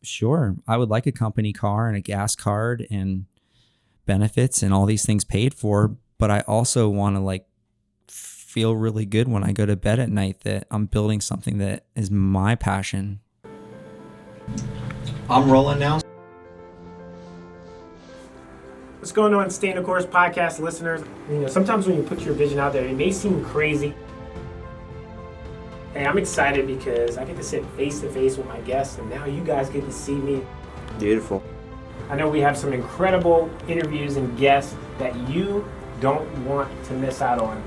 Sure. I would like a company car and a gas card and benefits and all these things paid for, but I also want to like feel really good when I go to bed at night that I'm building something that is my passion. I'm rolling now. What's going on, Stay the Course podcast listeners? Sometimes when you put your vision out there, it may seem crazy. Hey, I'm excited because I get to sit face to face with my guests, and now you guys get to see me. Beautiful. I know we have some incredible interviews and guests that you don't want to miss out on.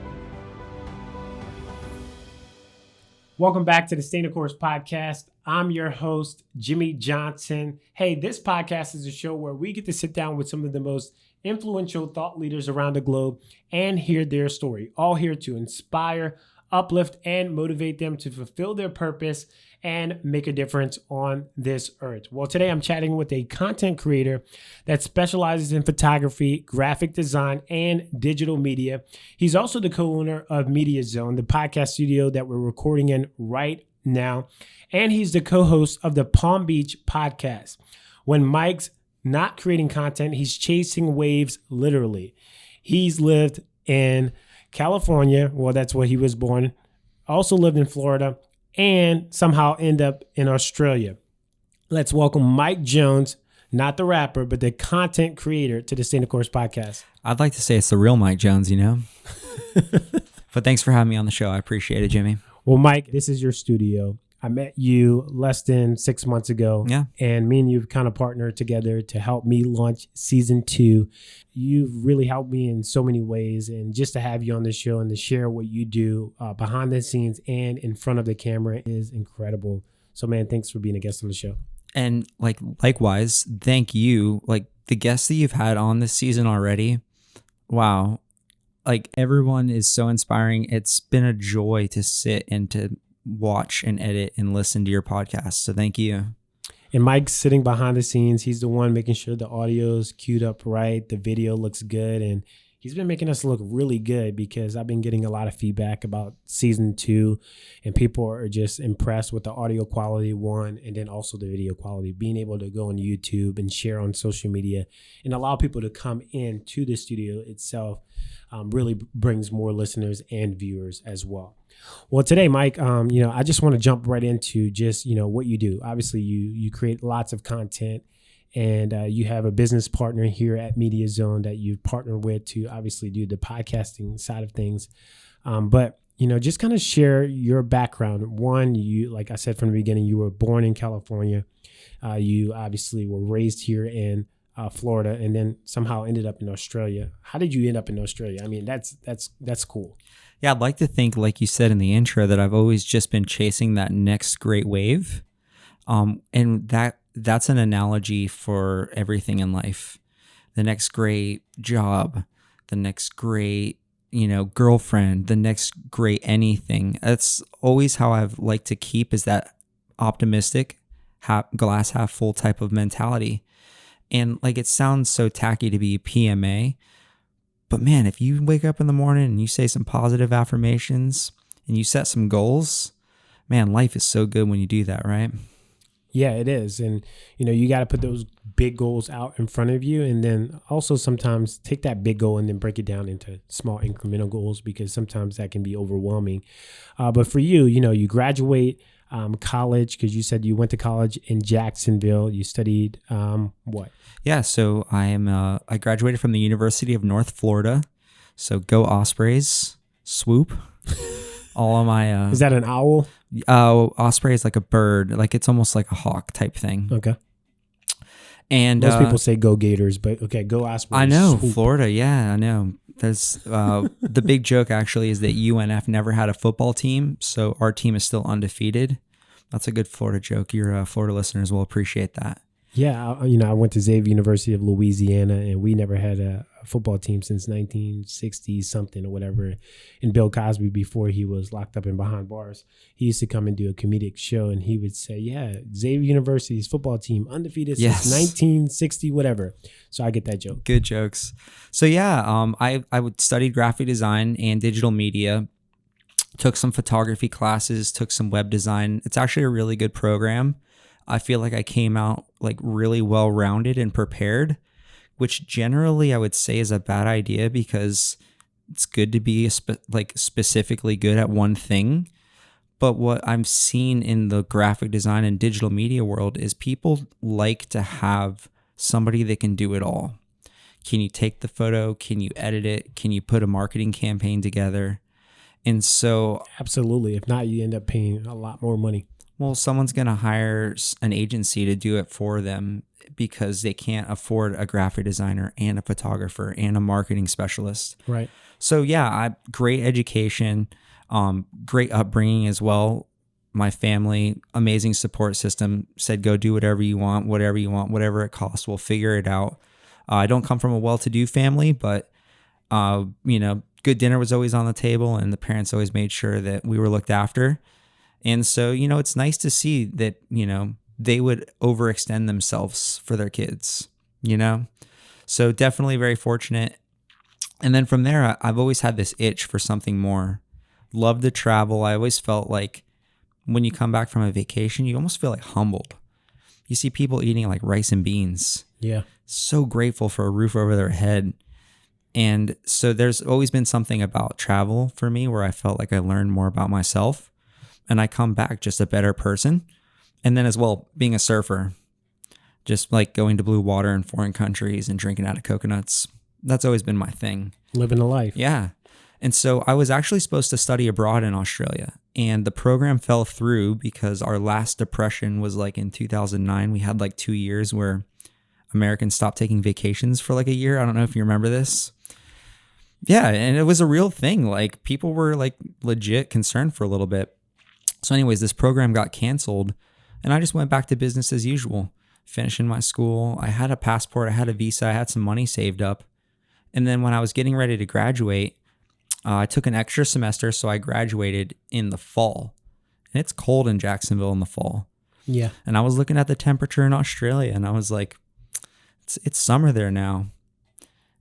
Welcome back to the Stay the Course podcast. I'm your host, Jimmy Johnson. Hey, this podcast is a show where we get to sit down with some of the most influential thought leaders around the globe and hear their story, all here to inspire, uplift, and motivate them to fulfill their purpose and make a difference on this earth. Well, today I'm chatting with a content creator that specializes in photography, graphic design, and digital media. He's also the co-owner of Media Zone, the podcast studio that we're recording in right now. And he's the co-host of the Palm Beach podcast. When Mike's not creating content, he's chasing waves literally. He's lived in California, well, that's where he was born, also lived in Florida, and somehow end up in Australia. Let's welcome Mike Jones, not the rapper, but the content creator, to the Stay the Course podcast. I'd like to say it's the real Mike Jones, But thanks for having me on the show. I appreciate it, Jimmy. Well, Mike, this is your studio. I met you less than 6 months ago. Yeah. And me and you've kind of partnered together to help me launch season 2. You've really helped me in so many ways. And just to have you on the show and to share what you do behind the scenes and in front of the camera is incredible. So, man, thanks for being a guest on the show. And likewise, thank you. Like the guests that you've had on this season already. Wow. Like everyone is so inspiring. It's been a joy to sit and to watch and edit and listen to your podcast. So thank you. And Mike's sitting behind the scenes. He's the one making sure the audio's queued up right, the video looks good, and he's been making us look really good because I've been getting a lot of feedback about season 2, and people are just impressed with the audio quality, one, and then also the video quality. Being able to go on YouTube and share on social media and allow people to come in to the studio itself really brings more listeners and viewers as well. Well, today, Mike, I just want to jump right into just, what you do. Obviously, you create lots of content, and you have a business partner here at Media Zone that you've partnered with to obviously do the podcasting side of things. But just kind of share your background. One, you, like I said from the beginning, you were born in California. You obviously were raised here in Florida, and then somehow ended up in Australia. How did you end up in Australia? I mean, that's cool. Yeah, I'd like to think, like you said in the intro, that I've always just been chasing that next great wave. And that's an analogy for everything in life. The next great job, the next great, girlfriend, the next great anything. That's always how I've liked to keep is that optimistic, glass half full type of mentality. And like, it sounds so tacky to be PMA, but man, if you wake up in the morning and you say some positive affirmations and you set some goals, man, life is so good when you do that, right? Yeah, it is. And, you got to put those big goals out in front of you. And then also sometimes take that big goal and then break it down into small incremental goals, because sometimes that can be overwhelming. But for you, you graduate college, because you said you went to college in Jacksonville. You studied what? Yeah, so I graduated from the University of North Florida. So go Ospreys, swoop. All of my is that an owl? Osprey is like a bird, like it's almost like a hawk type thing. Okay. And most people say go Gators, but okay, go Ospreys. I know, swoop. Florida. Yeah, I know. There's the big joke actually is that UNF never had a football team, so our team is still undefeated. That's a good Florida joke. Your Florida listeners will appreciate that. Yeah, I went to Xavier University of Louisiana, and we never had a football team since 1960 something or whatever. And Bill Cosby, before he was locked up and behind bars, he used to come and do a comedic show, and he would say, "Yeah, Xavier University's football team undefeated since 1960 whatever." So I get that joke. Good jokes. So yeah, I would study graphic design and digital media. Took some photography classes, took some web design. It's actually a really good program. I feel like I came out like really well-rounded and prepared, which generally I would say is a bad idea because it's good to be specifically good at one thing. But what I'm seeing in the graphic design and digital media world is people like to have somebody that can do it all. Can you take the photo? Can you edit it? Can you put a marketing campaign together? And so, absolutely. If not, you end up paying a lot more money. well, someone's going to hire an agency to do it for them because they can't afford a graphic designer and a photographer and a marketing specialist. Right. So yeah, great education, great upbringing as well. My family, amazing support system, said go do whatever you want, whatever it costs, we'll figure it out. I don't come from a well-to-do family, but good dinner was always on the table, and the parents always made sure that we were looked after. And so, it's nice to see that, they would overextend themselves for their kids, So definitely very fortunate. And then from there, I've always had this itch for something more. Love to travel. I always felt like when you come back from a vacation, you almost feel like humbled. You see people eating like rice and beans. Yeah. So grateful for a roof over their head. And so there's always been something about travel for me where I felt like I learned more about myself and I come back just a better person. And then as well, being a surfer, just like going to blue water in foreign countries and drinking out of coconuts. That's always been my thing. Living a life. Yeah. And so I was actually supposed to study abroad in Australia, and the program fell through because our last depression was like in 2009. We had like 2 years where Americans stopped taking vacations for like a year. I don't know if you remember this. Yeah. And it was a real thing. Like people were like legit concerned for a little bit. So anyways, this program got canceled and I just went back to business as usual, finishing my school. I had a passport, I had a visa, I had some money saved up. And then when I was getting ready to graduate, I took an extra semester, so I graduated in the fall. And it's cold in Jacksonville in the fall. Yeah. And I was looking at the temperature in Australia, and I was like, it's summer there now.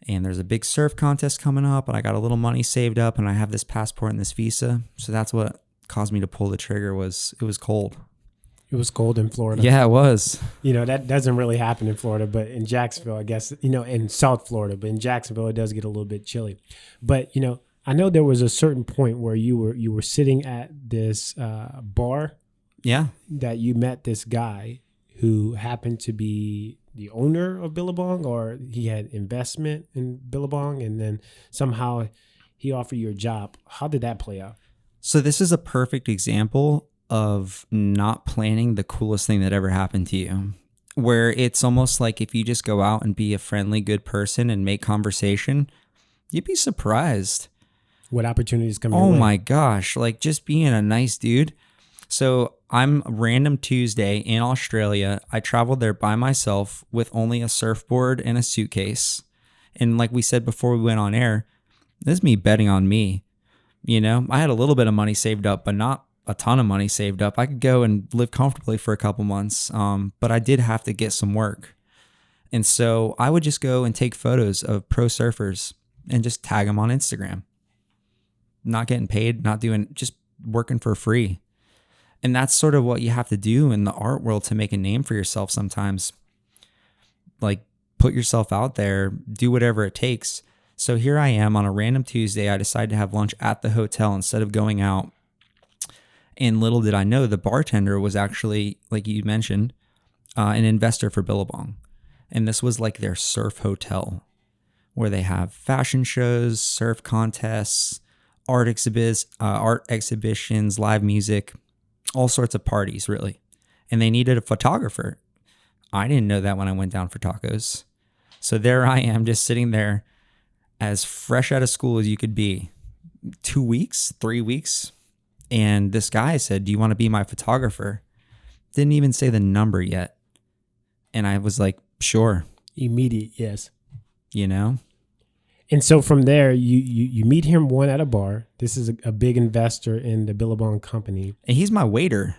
And there's a big surf contest coming up, and I got a little money saved up, and I have this passport and this visa. So that's what caused me to pull the trigger. It was cold. It was cold in Florida. Yeah, it was. That doesn't really happen in Florida, but in Jacksonville, I guess, in South Florida, but in Jacksonville, it does get a little bit chilly. But, I know there was a certain point where you were sitting at this bar. Yeah. That you met this guy who happened to be the owner of Billabong, or he had investment in Billabong, and then somehow he offered you a job. How did that play out? So this is a perfect example of not planning the coolest thing that ever happened to you, where it's almost like if you just go out and be a friendly, good person and make conversation, you'd be surprised. What opportunities come your way? Oh my gosh, like just being a nice dude. So I'm random Tuesday in Australia. I traveled there by myself with only a surfboard and a suitcase. And like we said before we went on air, this is me betting on me. I had a little bit of money saved up, but not a ton of money saved up. I could go and live comfortably for a couple months, but I did have to get some work. And so I would just go and take photos of pro surfers and just tag them on Instagram. Not getting paid, just working for free. And that's sort of what you have to do in the art world to make a name for yourself sometimes. Like put yourself out there, do whatever it takes. So here I am on a random Tuesday. I decided to have lunch at the hotel instead of going out. And little did I know, the bartender was actually, like you mentioned, an investor for Billabong. And this was like their surf hotel where they have fashion shows, surf contests, art exhibitions, live music, all sorts of parties, really. And they needed a photographer. I didn't know that when I went down for tacos. So there I am just sitting there as fresh out of school as you could be. 2 weeks, 3 weeks. And this guy said, "Do you want to be my photographer?" Didn't even say the number yet. And I was like, sure. Immediate, yes. And so from there, you meet him at a bar. This is a big investor in the Billabong company. And he's my waiter.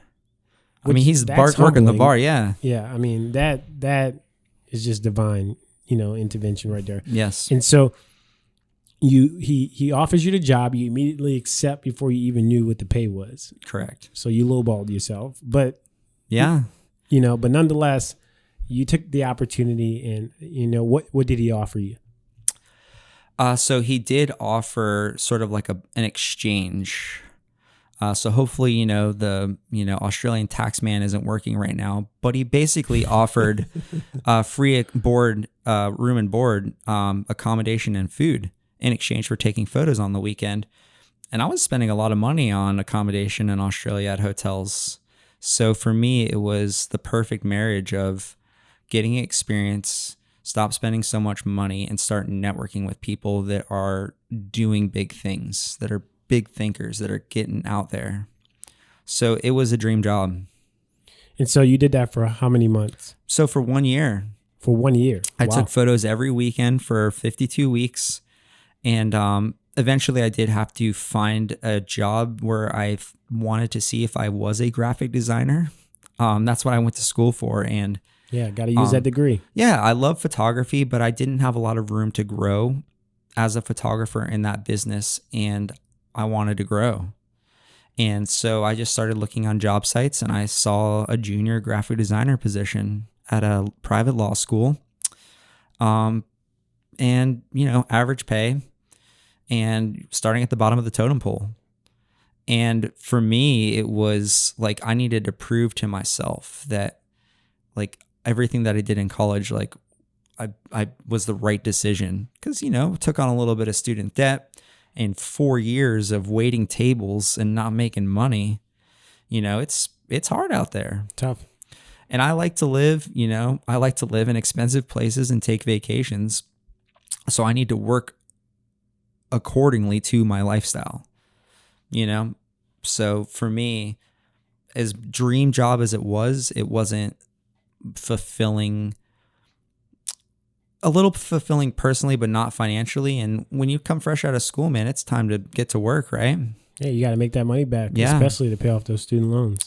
He's working the bar, yeah. Yeah, that is just divine, intervention right there. Yes. And so he offers you the job. You immediately accept before you even knew what the pay was. Correct. So you lowballed yourself. But yeah. but nonetheless, you took the opportunity, and what did he offer you? So he did offer sort of like an exchange. So hopefully, the Australian tax man isn't working right now, but he basically offered free room and board, accommodation and food in exchange for taking photos on the weekend. And I was spending a lot of money on accommodation in Australia at hotels. So for me, it was the perfect marriage of getting experience, stop spending so much money, and start networking with people that are doing big things, that are big thinkers, that are getting out there. So it was a dream job. And so you did that for how many months? So for 1 year. For 1 year. I took photos every weekend for 52 weeks. And eventually I did have to find a job where I wanted to see if I was a graphic designer. That's what I went to school for. And yeah, got to use that degree. Yeah, I love photography, but I didn't have a lot of room to grow as a photographer in that business. And I wanted to grow. And so I just started looking on job sites, and I saw a junior graphic designer position at a private law school. And, average pay and starting at the bottom of the totem pole. And for me, it was like I needed to prove to myself that like everything that I did in college, like I was the right decision because, took on a little bit of student debt. And 4 years of waiting tables and not making money, it's hard out there. Tough. And I like to live, in expensive places and take vacations. So I need to work accordingly to my lifestyle, So for me, as dream job as it wasn't fulfilling. A little fulfilling personally, but not financially. And when you come fresh out of school, man, it's time to get to work, right? Yeah, you got to make that money back, yeah. Especially to pay off those student loans.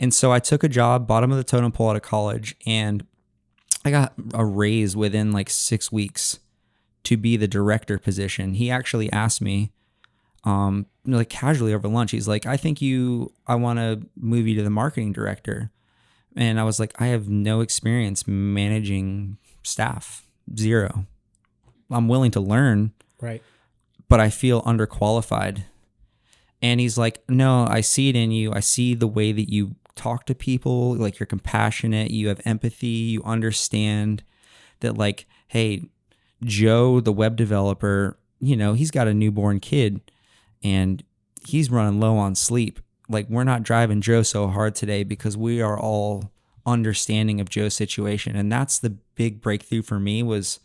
And so I took a job, bottom of the totem pole out of college, and I got a raise within like 6 weeks to be the director position. He actually asked me, like casually over lunch, he's like, I want to move you to the marketing director. And I was like, I have no experience managing staff. 0. I'm willing to learn, right? But I feel underqualified. And he's like, no, I see it in you. I see the way that you talk to people. Like you're compassionate. You have empathy. You understand that like, hey, Joe, the web developer, he's got a newborn kid and he's running low on sleep. Like we're not driving Joe so hard today because we are all understanding of Joe's situation. And that's the big breakthrough for me, was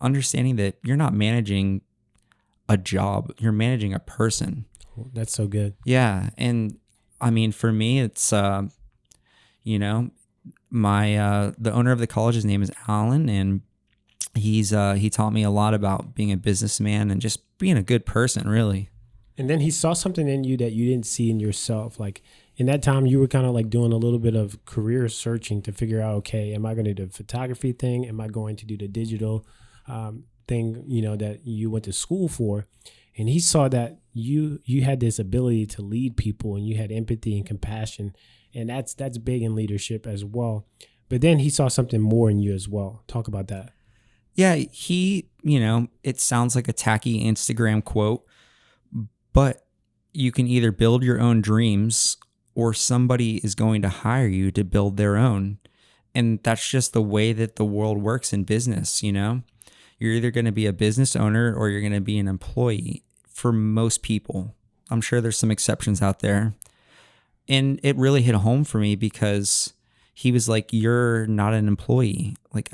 understanding that you're not managing a job, you're managing a person. That's so good. Yeah. And I mean, for me, it's, the owner of the college's name is Alan, and he taught me a lot about being a businessman and just being a good person, really. And then he saw something in you that you didn't see in yourself. Like in that time, you were kind of like doing a little bit of career searching to figure out, okay, am I going to do the photography thing? Am I going to do the digital thing, that you went to school for? And he saw that you had this ability to lead people, and you had empathy and compassion. And that's big in leadership as well. But then he saw something more in you as well. Talk about that. Yeah, he, it sounds like a tacky Instagram quote, but you can either build your own dreams or somebody is going to hire you to build their own. And that's just the way that the world works in business, You're either going to be a business owner or you're going to be an employee for most people. I'm sure there's some exceptions out there. And it really hit home for me because he was like, you're not an employee. Like,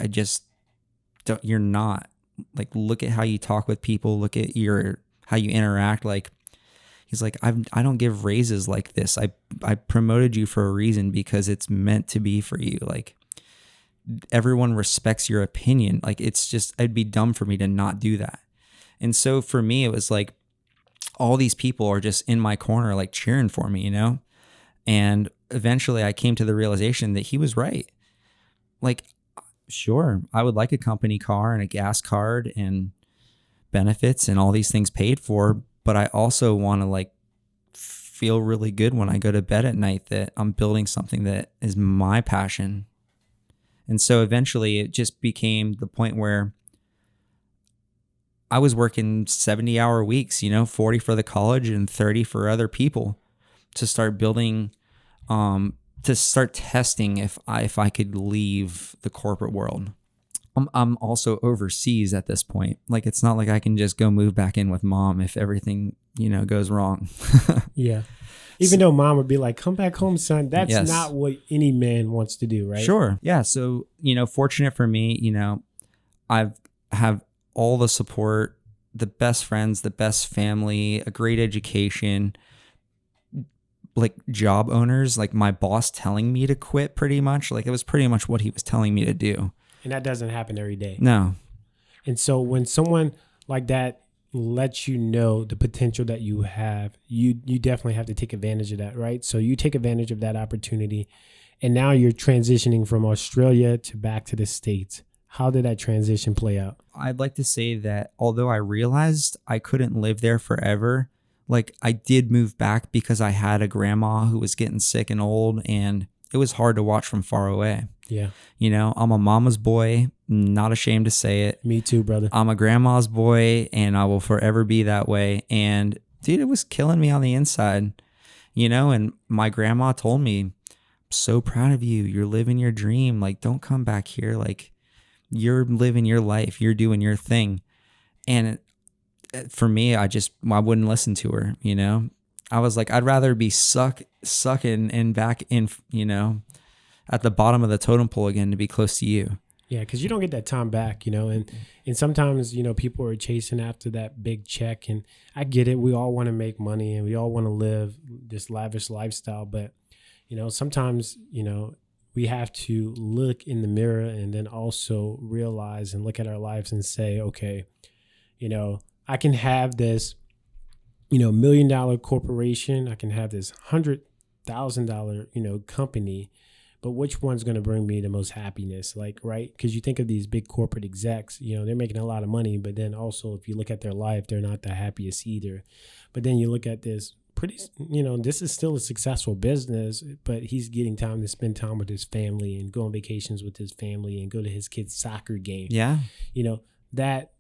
you're not. Like, look at how you talk with people. Look at how you interact. Like, he's like, I don't give raises like this. I promoted you for a reason because it's meant to be for you. Like, everyone respects your opinion. Like, it'd be dumb for me to not do that. And so for me, it was like, all these people are just in my corner, like cheering for me, And eventually I came to the realization that he was right. Like, sure, I would like a company car and a gas card and benefits and all these things paid for, but I also want to like feel really good when I go to bed at night that I'm building something that is my passion. And so eventually it just became the point where I was working 70-hour weeks, 40 for the college and 30 for other people to start building, to start testing if I could leave the corporate world. I'm also overseas at this point. Like, it's not like I can just go move back in with mom if everything, goes wrong. Yeah. Even though mom would be like, come back home, son. That's Yes. not what any man wants to do, right? Sure. Yeah. So, fortunate for me, I have all the support, the best friends, the best family, a great education, like job owners, like my boss telling me to quit pretty much. Like, it was pretty much what he was telling me to do. And that doesn't happen every day. No. And so when someone like that lets you know the potential that you have, you definitely have to take advantage of that, right? So you take advantage of that opportunity. And now you're transitioning from Australia to back to the States. How did that transition play out? I'd like to say that although I realized I couldn't live there forever, like I did move back because I had a grandma who was getting sick and old, and it was hard to watch from far away. Yeah. I'm a mama's boy, not ashamed to say it. Me too, brother. I'm a grandma's boy, and I will forever be that way. And dude, it was killing me on the inside, and my grandma told me, I'm so proud of you. You're living your dream. Like, don't come back here. Like, you're living your life. You're doing your thing. And for me, I wouldn't listen to her, I was like, I'd rather be sucking and back in, at the bottom of the totem pole again to be close to you. Yeah, because you don't get that time back, and sometimes, people are chasing after that big check, and I get it. We all want to make money and we all want to live this lavish lifestyle, but, sometimes, we have to look in the mirror and then also realize and look at our lives and say, okay, I can have this, $1 million corporation. I can have this $100,000, company, but which one's going to bring me the most happiness? Like, right? Because you think of these big corporate execs, they're making a lot of money, but then also if you look at their life, they're not the happiest either. But then you look at this this is still a successful business, but he's getting time to spend time with his family and go on vacations with his family and go to his kid's soccer game. Yeah. That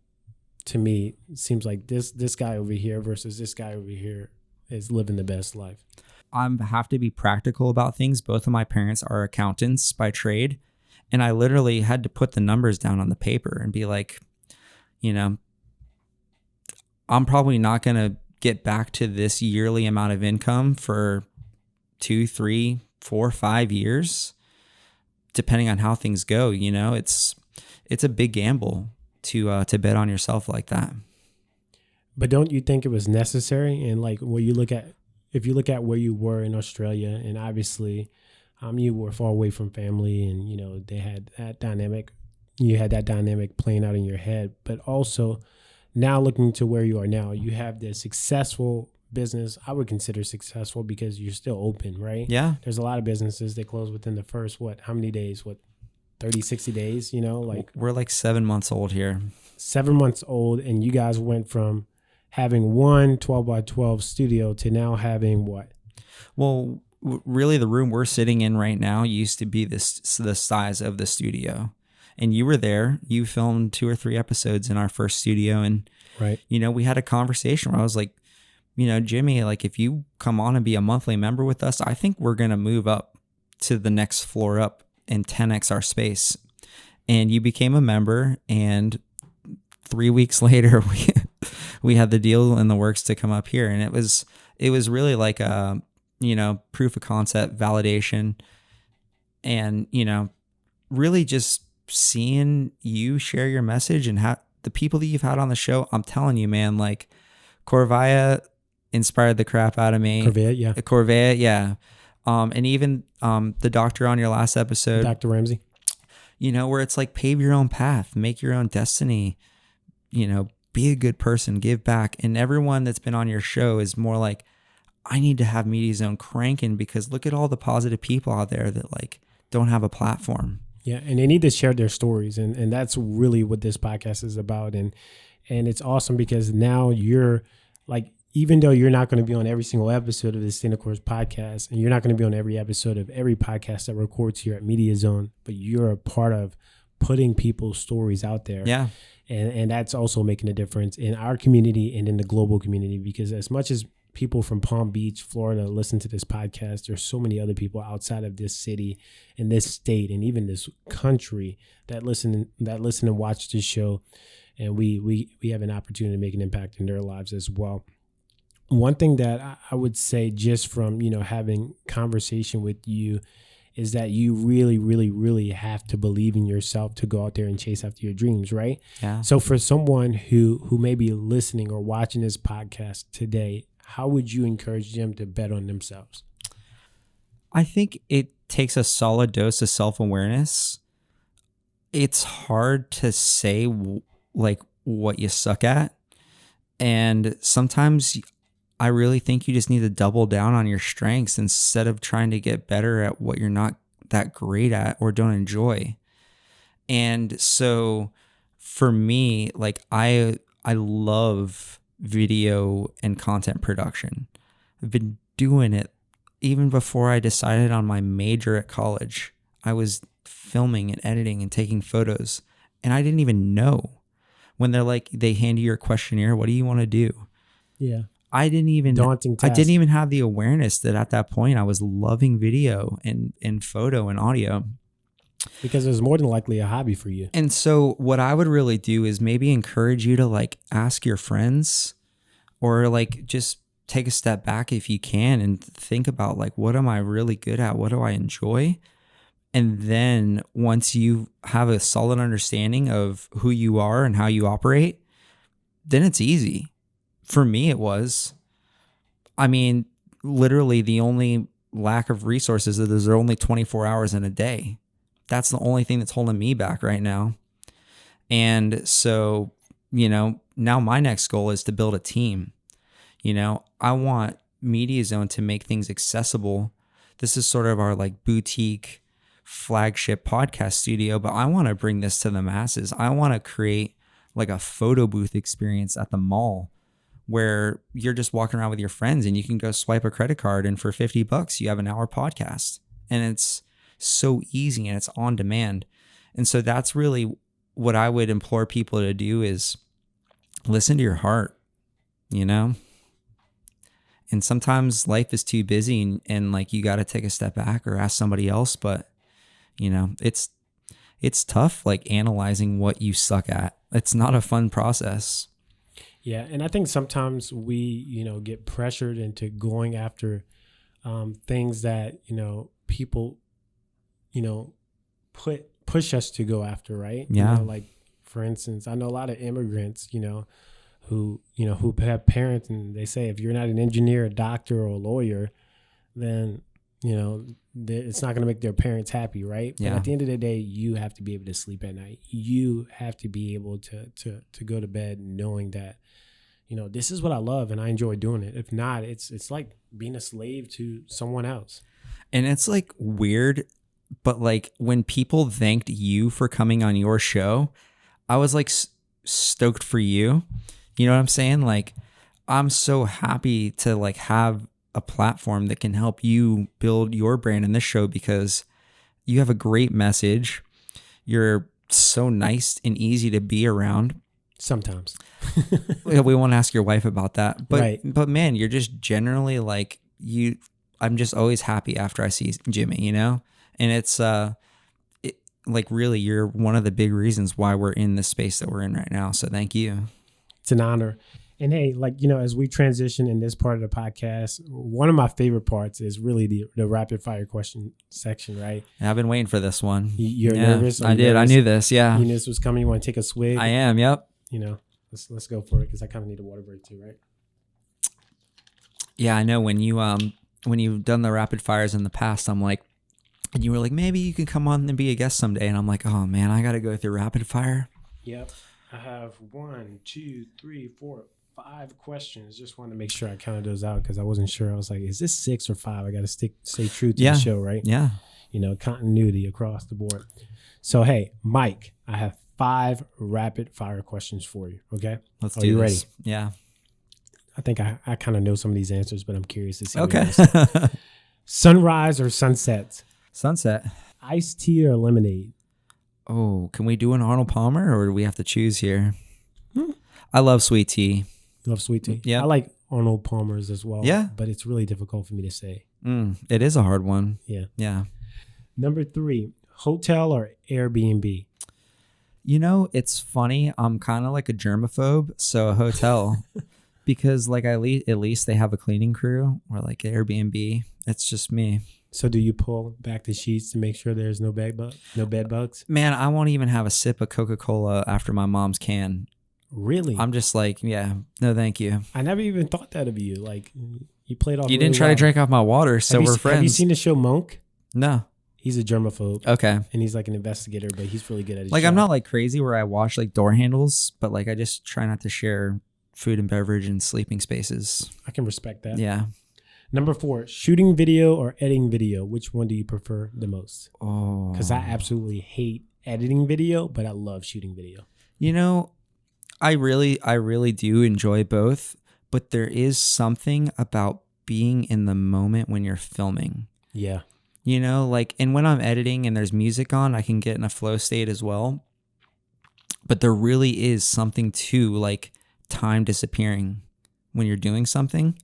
to me seems like this guy over here versus this guy over here is living the best life. I have to be practical about things. Both of my parents are accountants by trade, and I literally had to put the numbers down on the paper and be like, I'm probably not going to get back to this yearly amount of income for 2, 3, 4, 5 years, depending on how things go. It's a big gamble to bet on yourself like that. But don't you think it was necessary? And like if you look at where you were in Australia, and obviously you were far away from family, and they had that dynamic, you had that dynamic playing out in your head, but also now looking to where you are now, you have this successful business. I would consider successful because you're still open, right? Yeah. There's a lot of businesses that close within the first, how many days? 30, 60 days, like we're like 7 months old here. 7 months old. And you guys went from having one 12 by 12 studio to now having what? Well, really the room we're sitting in right now used to be the size of the studio. And you were there. You filmed 2 or 3 episodes in our first studio. And, right. We had a conversation where I was like, Jimmy, like if you come on and be a monthly member with us, I think we're going to move up to the next floor up and 10x our space. And you became a member. And 3 weeks later, we had the deal in the works to come up here. And it was really like a, proof of concept validation and, really just seeing you share your message and how the people that you've had on the show. I'm telling you, man, like Corvaya inspired the crap out of me. Corvaya, yeah. And even the doctor on your last episode, Dr. Ramsey, where it's like pave your own path, make your own destiny, be a good person, give back. And everyone that's been on your show is more like, I need to have Media Zone cranking because look at all the positive people out there that like don't have a platform. Yeah, and they need to share their stories, and that's really what this podcast is about. And it's awesome because now you're like even though you're not going to be on every single episode of the Stay the Course podcast, and you're not going to be on every episode of every podcast that records here at Media Zone, but you're a part of putting people's stories out there. Yeah. And that's also making a difference in our community and in the global community, because as much as people from Palm Beach, Florida listen to this podcast, there's so many other people outside of this city and this state and even this country that listen and watch this show. And we have an opportunity to make an impact in their lives as well. One thing that I would say just from, having conversation with you is that you really, really, really have to believe in yourself to go out there and chase after your dreams, right? Yeah. So for someone who may be listening or watching this podcast today, how would you encourage them to bet on themselves? I think it takes a solid dose of self-awareness. It's hard to say like what you suck at. And sometimes I really think you just need to double down on your strengths instead of trying to get better at what you're not that great at or don't enjoy. And so for me, like I love video and content production. I've been doing it even before I decided on my major at college. I was filming and editing and taking photos, and I didn't even know. When they hand you your questionnaire, what do you want to do? Yeah. I didn't even have the awareness that at that point I was loving video and photo and audio. Because it was more than likely a hobby for you. And so what I would really do is maybe encourage you to ask your friends, or just take a step back if you can and think about what am I really good at? What do I enjoy? And then once you have a solid understanding of who you are and how you operate, then it's easy. For me, it was. I mean, literally the only lack of resources is there are only 24 hours in a day. That's the only thing that's holding me back right now. And so, now my next goal is to build a team. I want Media Zone to make things accessible. This is sort of our boutique flagship podcast studio, but I want to bring this to the masses. I want to create a photo booth experience at the mall, where you're just walking around with your friends and you can go swipe a credit card, and for $50 you have an hour podcast, and it's so easy and it's on demand. And so that's really what I would implore people to do, is listen to your heart, and sometimes life is too busy and you got to take a step back or ask somebody else. But it's tough, analyzing what you suck at. It's not a fun process. Yeah, and I think sometimes we, get pressured into going after things that, people, push us to go after, right? Yeah. For instance, I know a lot of immigrants, who have parents, and they say if you're not an engineer, a doctor, or a lawyer, then, it's not going to make their parents happy, right? Yeah. But at the end of the day, you have to be able to sleep at night. You have to be able to go to bed knowing that, this is what I love and I enjoy doing it. If not, it's like being a slave to someone else. And it's weird, but when people thanked you for coming on your show, I was stoked for you. You know what I'm saying? I'm so happy to have a platform that can help you build your brand in this show, because you have a great message. You're so nice and easy to be around. Sometimes. We won't ask your wife about that. But right. But man, you're just generally I'm just always happy after I see Jimmy, and it's really you're one of the big reasons why we're in the space that we're in right now. So thank you. It's an honor. And hey, as we transition in this part of the podcast, one of my favorite parts is really the rapid fire question section, right? And I've been waiting for this one. You're nervous? I did. Nervous? I knew this. Yeah. You knew this was coming. You want to take a swig? I am. Yep. Let's go for it, because I kind of need a water break too, right? Yeah, I know when you've done the rapid fires in the past, I'm and you were maybe you can come on and be a guest someday, and I'm oh man, I got to go through rapid fire. Yep. I have 1, 2, 3, 4, 5 questions. Just wanted to make sure I counted those out, because I wasn't sure. I was is this 6 or 5? I got to stay true to the show, right? Yeah. Continuity across the board. So, hey, Mike, I have 5 rapid fire questions for you. Okay. Let's do this. You ready? Yeah. I think I kind of know some of these answers, but I'm curious to see. Okay. Sunrise or sunsets? Sunset. Iced tea or lemonade? Oh, can we do an Arnold Palmer or do we have to choose here? I love sweet tea. You love sweet tea? Yeah. I like Arnold Palmer's as well. Yeah. But it's really difficult for me to say. It is a hard one. Yeah. Yeah. Number 3, hotel or Airbnb? You know, it's funny. I'm kind of like a germaphobe, so a hotel, because like at least they have a cleaning crew, or like Airbnb. It's just me. So do you pull back the sheets to make sure there's no bed bugs? Man, I won't even have a sip of Coca-Cola after my mom's can. Really? I'm just like, yeah, no, thank you. I never even thought that of you. Like, you played off. You didn't try to drink off my water, so we're friends. Have you seen the show Monk? No. He's a germaphobe. Okay. And he's like an investigator, but he's really good at his Like, job. I'm not like crazy where I wash like door handles, but like I just try not to share food and beverage and sleeping spaces. I can respect that. Yeah. Number 4, shooting video or editing video. Which one do you prefer the most? Oh. Because I absolutely hate editing video, but I love shooting video. You know, I really do enjoy both, but there is something about being in the moment when you're filming. Yeah. You know, like, and when I'm editing and there's music on, I can get in a flow state as well. But there really is something to like time disappearing when you're doing something.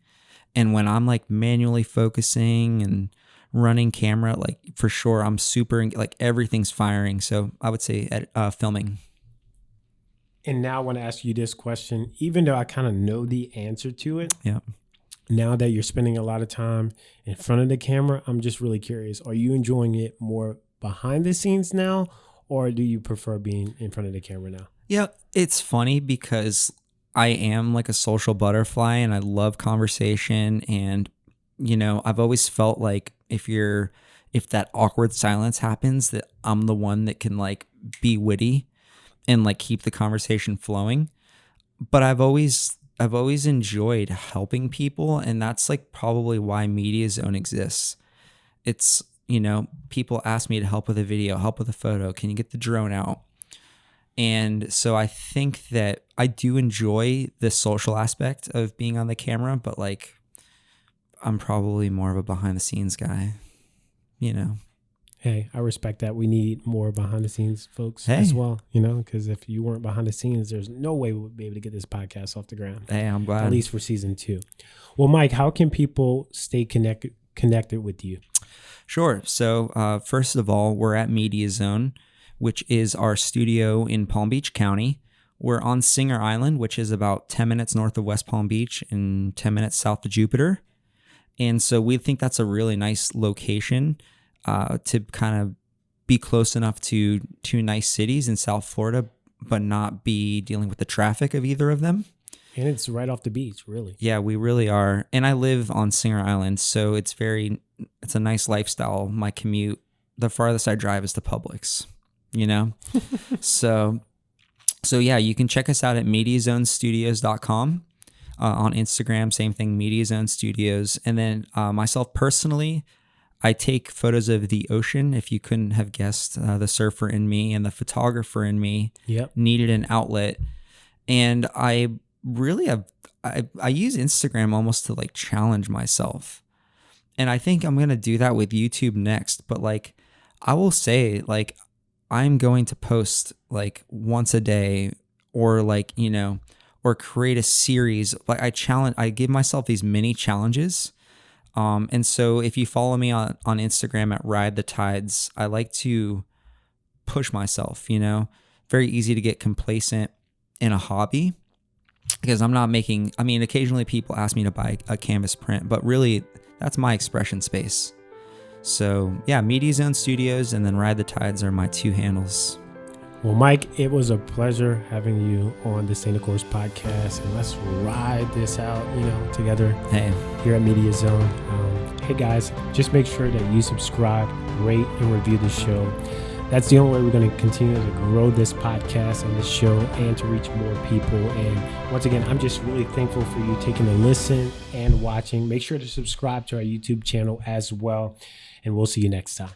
And when I'm like manually focusing and running camera, like for sure, I'm super, like everything's firing. So I would say filming. And now I want to ask you this question, even though I kind of know the answer to it. Yeah. Now that you're spending a lot of time in front of the camera, I'm just really curious. Are you enjoying it more behind the scenes now, or do you prefer being in front of the camera now? Yeah, it's funny because I am like a social butterfly and I love conversation. And, you know, I've always felt like if that awkward silence happens, that I'm the one that can like be witty and like keep the conversation flowing. But I've always enjoyed helping people, and that's like probably why Media Zone exists. It's, you know, people ask me to help with a video, help with a photo. Can you get the drone out? And so I think that I do enjoy the social aspect of being on the camera, but like I'm probably more of a behind the scenes guy, you know. Hey, I respect that. We need more behind the scenes folks as well, you know, because if you weren't behind the scenes, there's no way we would be able to get this podcast off the ground. Hey, I'm glad. At least for season 2. Well, Mike, how can people stay connected with you? Sure. So first of all, we're at Media Zone, which is our studio in Palm Beach County. We're on Singer Island, which is about 10 minutes north of West Palm Beach and 10 minutes south of Jupiter. And so we think that's a really nice location to kind of be close enough to two nice cities in South Florida, but not be dealing with the traffic of either of them. And it's right off the beach, really. Yeah, we really are. And I live on Singer Island, so it's a nice lifestyle. My commute, the farthest I drive is to Publix, you know? So yeah, you can check us out at MediaZoneStudios.com. On Instagram, same thing, Media Zone Studios. And then myself personally, I take photos of the ocean. If you couldn't have guessed, the surfer in me and the photographer in me needed an outlet. And I really I use Instagram almost to like challenge myself. And I think I'm going to do that with YouTube next. But like, I will say, like, I'm going to post like once a day, or like, you know, or create a series. Like I give myself these mini challenges. And so if you follow me on Instagram at Ride the Tides, I like to push myself, you know. Very easy to get complacent in a hobby because I'm not making, I mean, occasionally people ask me to buy a canvas print, but really that's my expression space. So yeah, Media Zone Studios and then Ride the Tides are my two handles. Well, Mike, it was a pleasure having you on the Stay the Course podcast, and let's ride this out, you know, together here at Media Zone. Hey guys, just make sure that you subscribe, rate, and review the show. That's the only way we're going to continue to grow this podcast and this show and to reach more people. And once again, I'm just really thankful for you taking a listen and watching. Make sure to subscribe to our YouTube channel as well, and we'll see you next time.